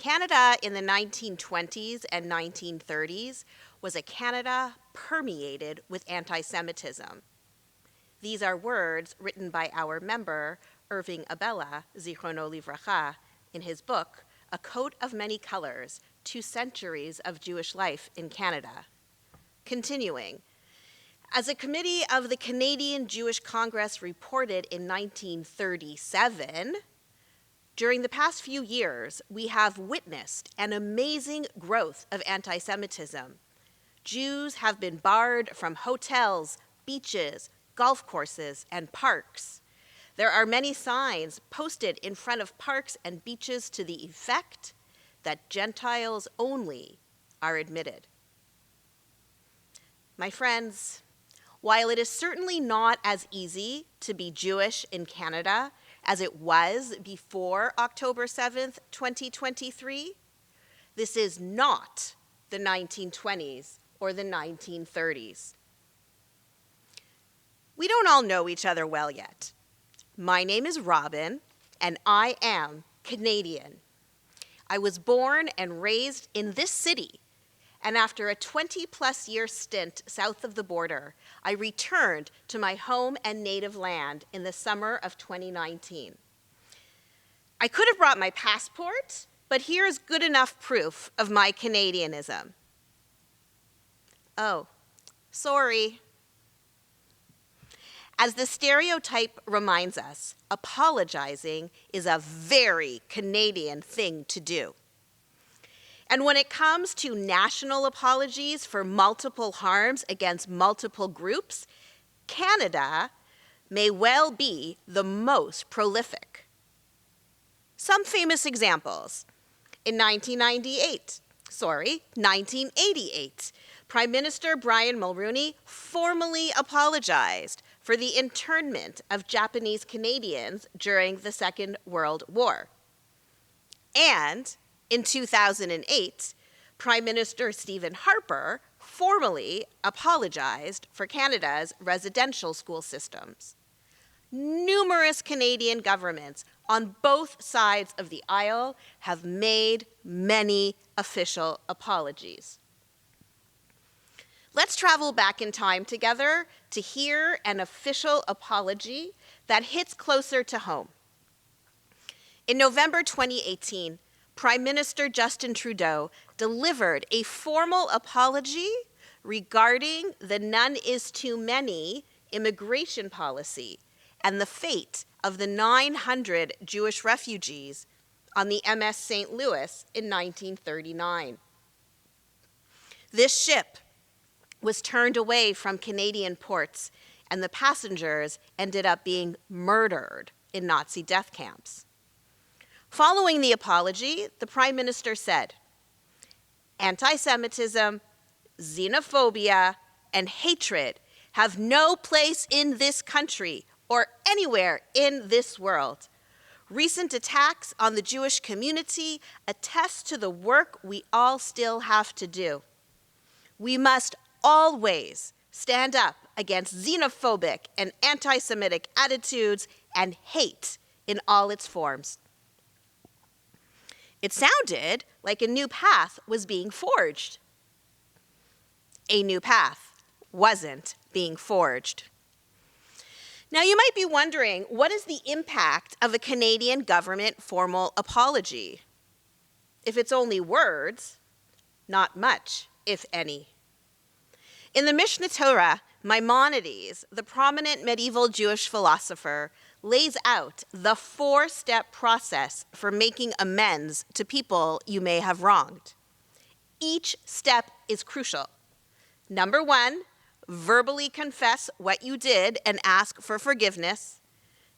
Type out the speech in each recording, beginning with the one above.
Canada in the 1920s and 1930s was a Canada permeated with anti-Semitism. These are words written by our member, Irving Abella, Zichrono Livracha, in his book, A Coat of Many Colors, 2 Centuries of Jewish Life in Canada. Continuing, as a committee of the Canadian Jewish Congress reported in 1937, during the past few years, we have witnessed an amazing growth of anti-Semitism. Jews have been barred from hotels, beaches, golf courses, and parks. There are many signs posted in front of parks and beaches to the effect that Gentiles only are admitted. My friends, while it is certainly not as easy to be Jewish in Canada as it was before October 7th, 2023, this is not the 1920s or the 1930s. We don't all know each other well yet. My name is Robyn, and I am Canadian. I was born and raised in this city, and after a 20-plus year stint south of the border, I returned to my home and native land in the summer of 2019. I could have brought my passport, but here's good enough proof of my Canadianism. Oh, sorry. As the stereotype reminds us, apologizing is a very Canadian thing to do. And when it comes to national apologies for multiple harms against multiple groups, Canada may well be the most prolific. Some famous examples. In 1988, Prime Minister Brian Mulroney formally apologized for the internment of Japanese Canadians during the Second World War. And in 2008, Prime Minister Stephen Harper formally apologized for Canada's residential school systems. Numerous Canadian governments on both sides of the aisle have made many official apologies. Let's travel back in time together to hear an official apology that hits closer to home. In November 2018, Prime Minister Justin Trudeau delivered a formal apology regarding the none is too many immigration policy and the fate of the 900 Jewish refugees on the MS St. Louis in 1939. This ship was turned away from Canadian ports, and the passengers ended up being murdered in Nazi death camps. Following the apology, the Prime Minister said, "Anti-Semitism, xenophobia, and hatred have no place in this country or anywhere in this world. Recent attacks on the Jewish community attest to the work we all still have to do. We must always stand up against xenophobic and anti-Semitic attitudes and hate in all its forms." It sounded like a new path was being forged. A new path wasn't being forged. Now, you might be wondering, what is the impact of a Canadian government formal apology? If it's only words, not much, if any. In the Mishnah Torah, Maimonides, the prominent medieval Jewish philosopher, lays out the 4-step process for making amends to people you may have wronged. Each step is crucial. Number 1, verbally confess what you did and ask for forgiveness.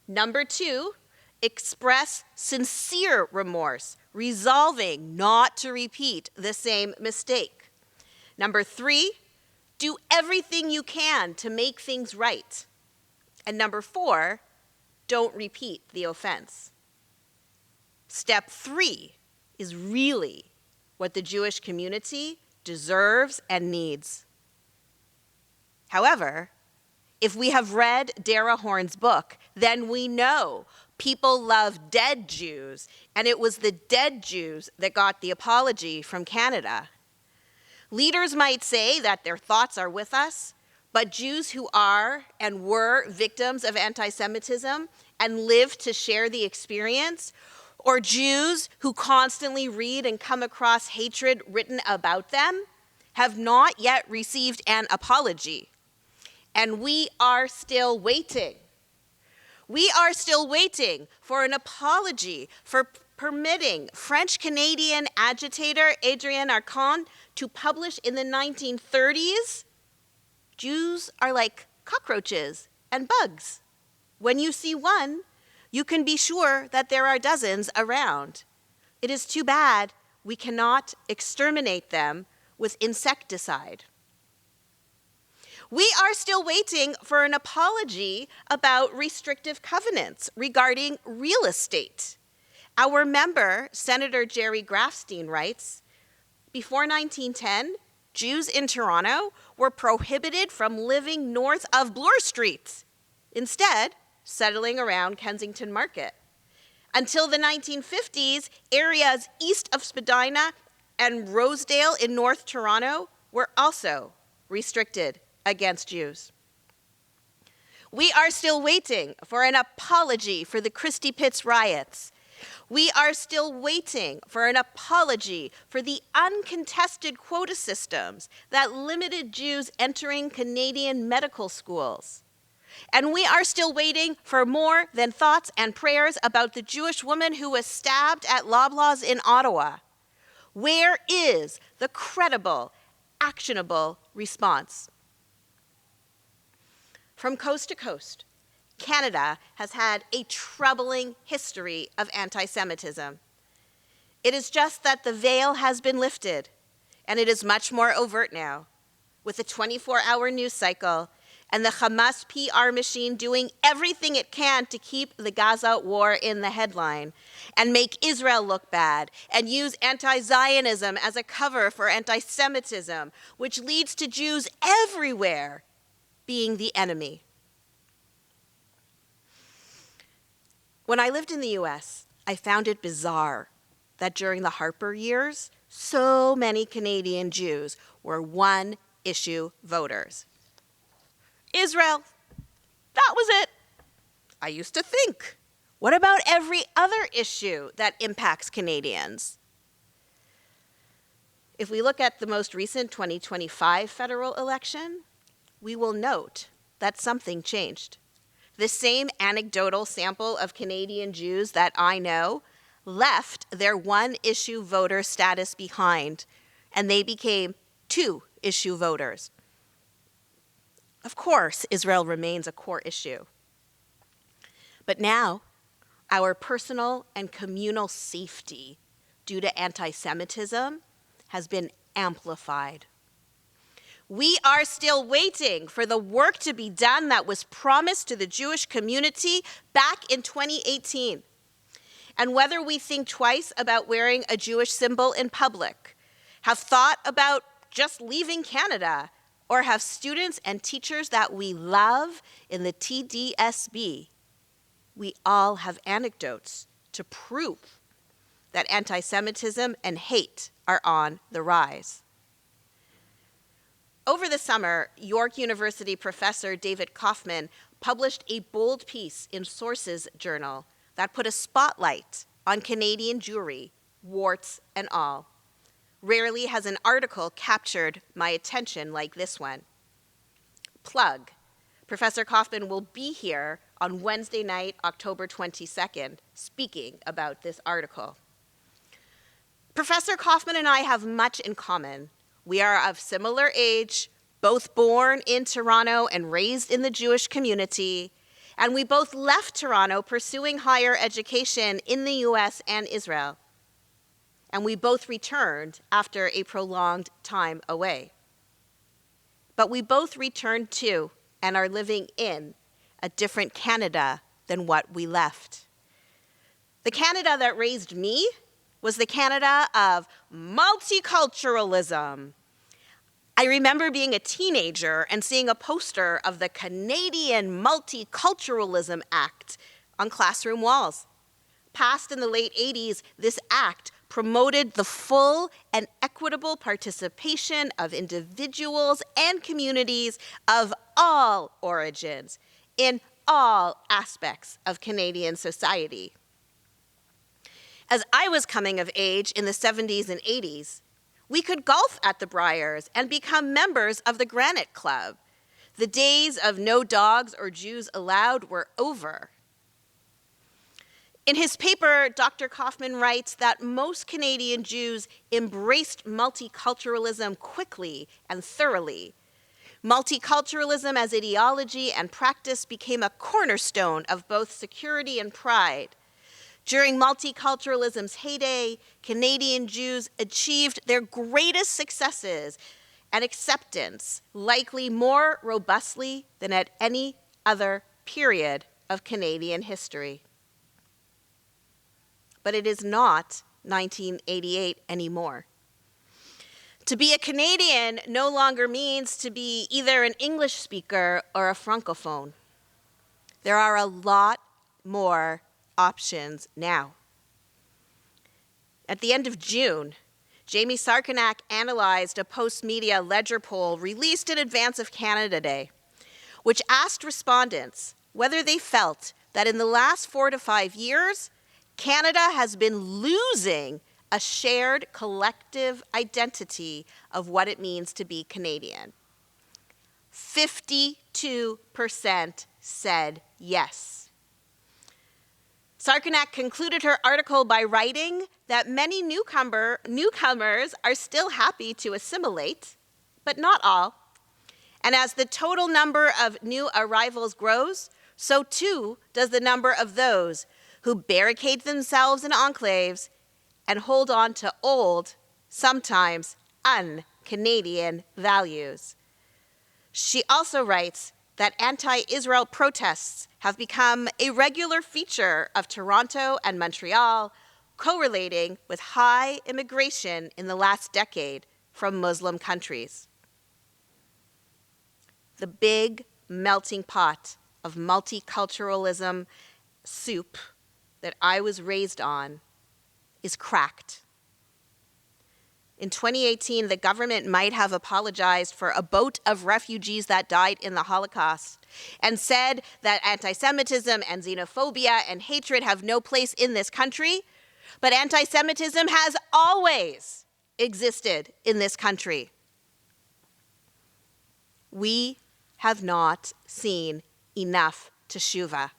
Number 2, express sincere remorse, resolving not to repeat the same mistake. Number 3, do everything you can to make things right. And number 4, don't repeat the offense. Step 3 is really what the Jewish community deserves and needs. However, If we have read Dara Horn's book, then we know people love dead Jews, and it was the dead Jews that got the apology from Canada. Leaders might say that their thoughts are with us, but Jews who are and were victims of anti-Semitism and live to share the experience, or Jews who constantly read and come across hatred written about them, have not yet received an apology. And we are still waiting. We are still waiting for an apology for permitting French-Canadian agitator Adrien Arcand to publish in the 1930s, "Jews are like cockroaches and bugs. When you see one, you can be sure that there are dozens around. It is too bad we cannot exterminate them with insecticide." We are still waiting for an apology about restrictive covenants regarding real estate. Our member, Senator Jerry Grafstein, writes, "Before 1910, Jews in Toronto were prohibited from living north of Bloor Street, instead settling around Kensington Market. Until the 1950s, areas east of Spadina and Rosedale in North Toronto were also restricted against Jews." We are still waiting for an apology for the Christie Pitts riots. We are still waiting for an apology for the uncontested quota systems that limited Jews entering Canadian medical schools. And we are still waiting for more than thoughts and prayers about the Jewish woman who was stabbed at Loblaws in Ottawa. Where is the credible, actionable response? From coast to coast, Canada has had a troubling history of anti-Semitism. It is just that the veil has been lifted, and it is much more overt now, with a 24-hour news cycle and the Hamas PR machine doing everything it can to keep the Gaza war in the headline and make Israel look bad and use anti-Zionism as a cover for anti-Semitism, which leads to Jews everywhere being the enemy. When I lived in the US, I found it bizarre that during the Harper years, so many Canadian Jews were one-issue voters. Israel, that was it. I used to think, what about every other issue that impacts Canadians? If we look at the most recent 2025 federal election, we will note that something changed. The same anecdotal sample of Canadian Jews that I know left their one-issue voter status behind, and they became two-issue voters. Of course, Israel remains a core issue. But now, our personal and communal safety due to anti-Semitism has been amplified. We are still waiting for the work to be done that was promised to the Jewish community back in 2018. And whether we think twice about wearing a Jewish symbol in public, have thought about just leaving Canada, or have students and teachers that we love in the TDSB, we all have anecdotes to prove that anti-Semitism and hate are on the rise. Over the summer, York University professor David Kaufman published a bold piece in Sources Journal that put a spotlight on Canadian Jewry, warts and all. Rarely has an article captured my attention like this one. Plug. Professor Kaufman will be here on Wednesday night, October 22nd, speaking about this article. Professor Kaufman and I have much in common. We are of similar age, both born in Toronto and raised in the Jewish community, and we both left Toronto pursuing higher education in the US and Israel. And we both returned after a prolonged time away. But we both returned to and are living in a different Canada than what we left. The Canada that raised me was the Canada of multiculturalism. I remember being a teenager and seeing a poster of the Canadian Multiculturalism Act on classroom walls. Passed in the late 80s, this act promoted the full and equitable participation of individuals and communities of all origins in all aspects of Canadian society. As I was coming of age in the 70s and 80s, we could golf at the Briars and become members of the Granite Club. The days of no dogs or Jews allowed were over. In his paper, Dr. Kaufman writes that most Canadian Jews embraced multiculturalism quickly and thoroughly. Multiculturalism as ideology and practice became a cornerstone of both security and pride. During multiculturalism's heyday, Canadian Jews achieved their greatest successes and acceptance, likely more robustly than at any other period of Canadian history. But it is not 1988 anymore. To be a Canadian no longer means to be either an English speaker or a francophone. There are a lot more options now. At the end of June, Jamie Sarkanak analyzed a post-media ledger poll released in advance of Canada Day, which asked respondents whether they felt that in the last 4 to 5 years, Canada has been losing a shared collective identity of what it means to be Canadian. 52% said yes. Sarkanak concluded her article by writing that many newcomers are still happy to assimilate, but not all. And as the total number of new arrivals grows, so too does the number of those who barricade themselves in enclaves and hold on to old, sometimes un-Canadian values. She also writes that anti-Israel protests have become a regular feature of Toronto and Montreal, correlating with high immigration in the last decade from Muslim countries. The big melting pot of multiculturalism soup that I was raised on is cracked. In 2018, the government might have apologized for a boat of refugees that died in the Holocaust and said that anti-Semitism and xenophobia and hatred have no place in this country, but anti-Semitism has always existed in this country. We have not seen enough teshuvah.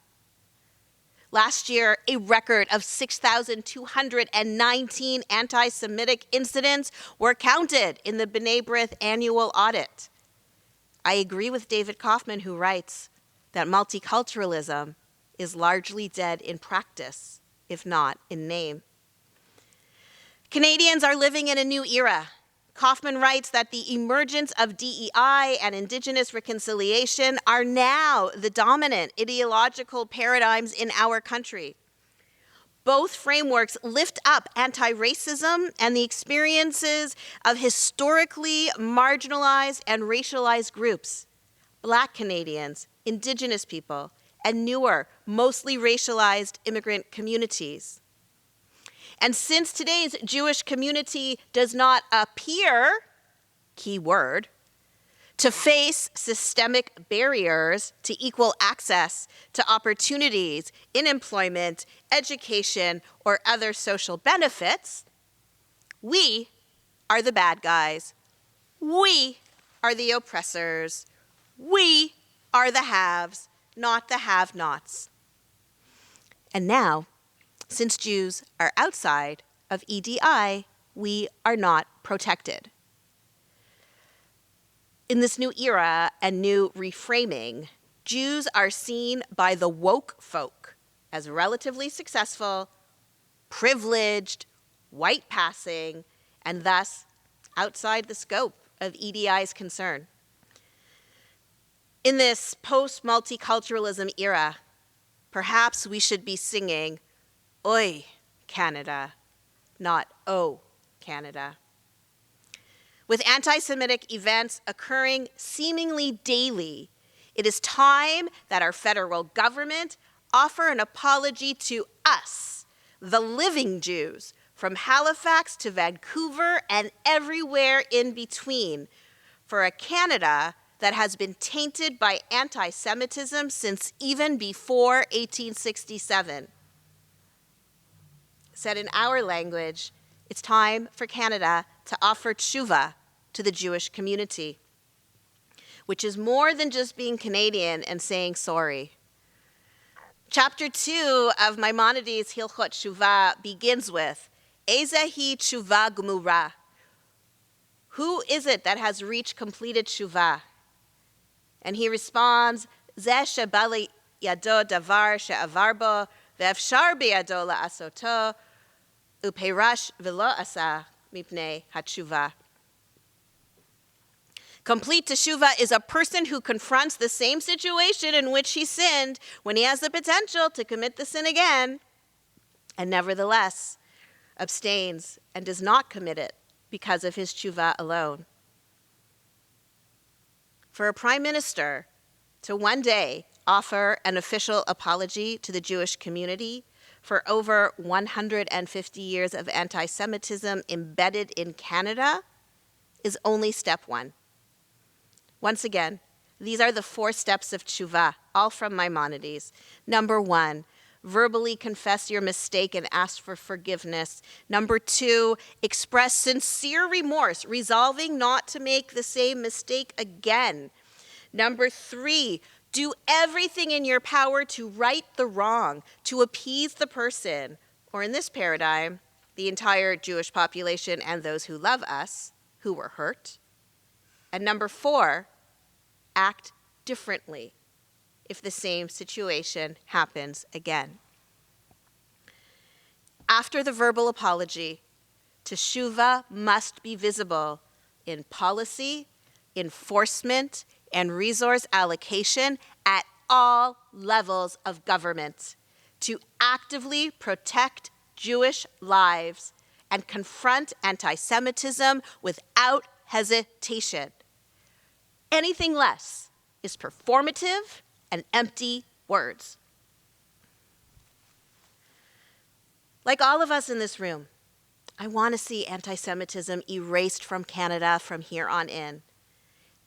Last year, a record of 6,219 anti-Semitic incidents were counted in the B'nai B'rith annual audit. I agree with David Kaufman, who writes that multiculturalism is largely dead in practice, if not in name. Canadians are living in a new era. Kaufman writes that the emergence of DEI and Indigenous reconciliation are now the dominant ideological paradigms in our country. Both frameworks lift up anti-racism and the experiences of historically marginalized and racialized groups, Black Canadians, Indigenous people, and newer, mostly racialized immigrant communities. And since today's Jewish community does not appear, key word, to face systemic barriers to equal access to opportunities in employment, education, or other social benefits, we are the bad guys. We are the oppressors. We are the haves, not the have-nots. And now, since Jews are outside of EDI, we are not protected. In this new era and new reframing, Jews are seen by the woke folk as relatively successful, privileged, white passing, and thus outside the scope of EDI's concern. In this post-multiculturalism era, perhaps we should be singing, "Oi, Canada," not "Oh, Canada." With anti-Semitic events occurring seemingly daily, it is time that our federal government offer an apology to us, the living Jews, from Halifax to Vancouver and everywhere in between, for a Canada that has been tainted by anti-Semitism since even before 1867. Said in our language, it's time for Canada to offer teshuvah to the Jewish community, which is more than just being Canadian and saying sorry. Chapter 2 of Maimonides' Hilchot Teshuvah begins with, Ezehi teshuvah gemura. Who is it that has reached completed teshuvah? And he responds, Zeh sheba yado davar she'avar bo, ve'efshar biyado la'asoto, upeirash v'lo asa mipnei hateshuvah. Complete teshuvah is a person who confronts the same situation in which he sinned when he has the potential to commit the sin again, and nevertheless abstains and does not commit it because of his teshuvah alone. For a prime minister to one day offer an official apology to the Jewish community for over 150 years of anti-Semitism embedded in Canada is only step one. Once again, these are the 4 steps of teshuvah, all from Maimonides. Number 1, verbally confess your mistake and ask for forgiveness. Number 2, express sincere remorse, resolving not to make the same mistake again. Number 3, do everything in your power to right the wrong, to appease the person, or in this paradigm, the entire Jewish population and those who love us, who were hurt. And number 4, act differently if the same situation happens again. After the verbal apology, teshuvah must be visible in policy, enforcement, and resource allocation at all levels of government to actively protect Jewish lives and confront anti-Semitism without hesitation. Anything less is performative and empty words. Like all of us in this room, I want to see anti-Semitism erased from Canada from here on in.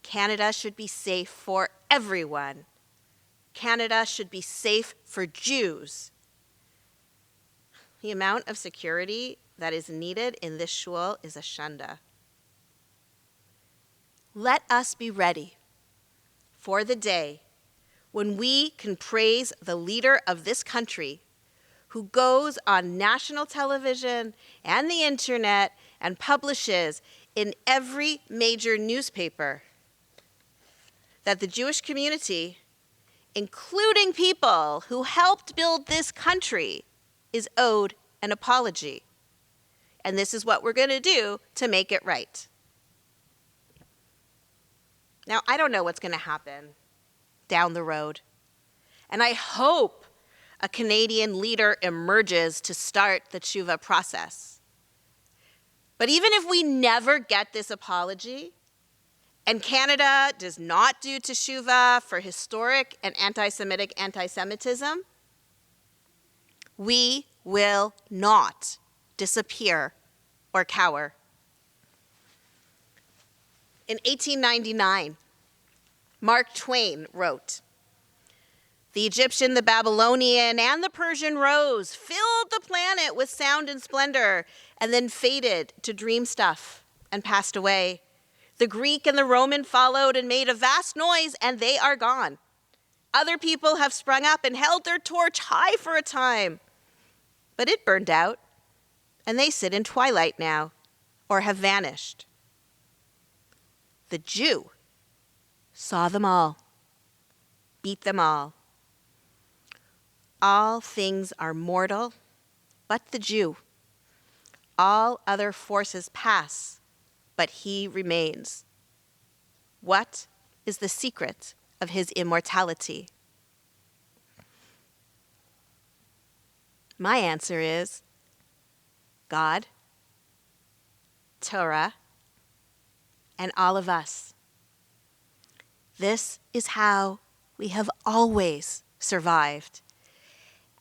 Canada should be safe for everyone. Canada should be safe for Jews. The amount of security that is needed in this shul is a shanda. Let us be ready for the day when we can praise the leader of this country who goes on national television and the internet and publishes in every major newspaper that the Jewish community, including people who helped build this country, is owed an apology. And this is what we're going to do to make it right. Now, I don't know what's going to happen down the road. And I hope a Canadian leader emerges to start the teshuvah process. But even if we never get this apology, and Canada does not do teshuvah for historic and anti-Semitic anti-Semitism, we will not disappear or cower. In 1899, Mark Twain wrote, "The Egyptian, the Babylonian, and the Persian rose, filled the planet with sound and splendor, and then faded to dream stuff and passed away. The Greek and the Roman followed and made a vast noise, and they are gone. Other people have sprung up and held their torch high for a time, but it burned out, and they sit in twilight now, or have vanished. The Jew saw them all, beat them all. All things are mortal, but the Jew. All other forces pass, but he remains. What is the secret of his immortality?" My answer is God, Torah, and all of us. This is how we have always survived.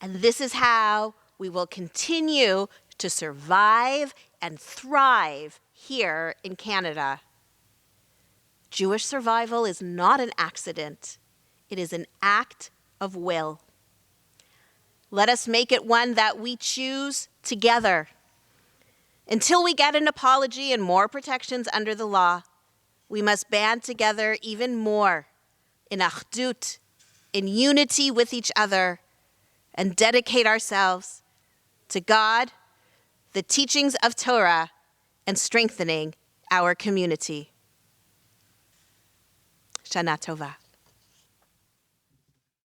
And this is how we will continue to survive and thrive here in Canada. Jewish survival is not an accident. It is an act of will. Let us make it one that we choose together. Until we get an apology and more protections under the law, we must band together even more in achdut, in unity with each other, and dedicate ourselves to God, the teachings of Torah, and strengthening our community. Shana Tova.